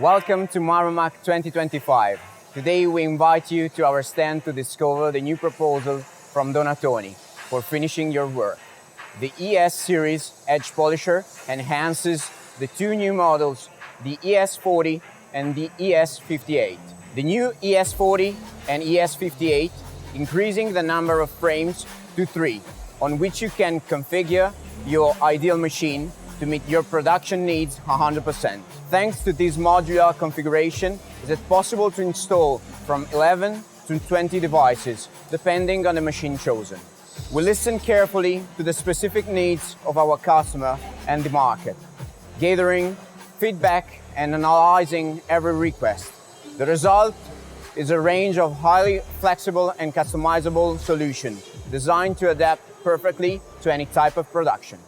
Welcome to Marmomac 2025. Today we invite you to our stand to discover the new proposal from Donatoni for finishing your work. The ES series edge polisher enhances the two new models, the ES40 and the ES58. The new ES40 and ES58 increasing the number of frames to 3, on which you can configure your ideal machine to meet your production needs 100%. Thanks to this modular configuration, it is possible to install from 11 to 20 devices, depending on the machine chosen. We listen carefully to the specific needs of our customer and the market, gathering feedback and analyzing every request. The result is a range of highly flexible and customizable solutions designed to adapt perfectly to any type of production.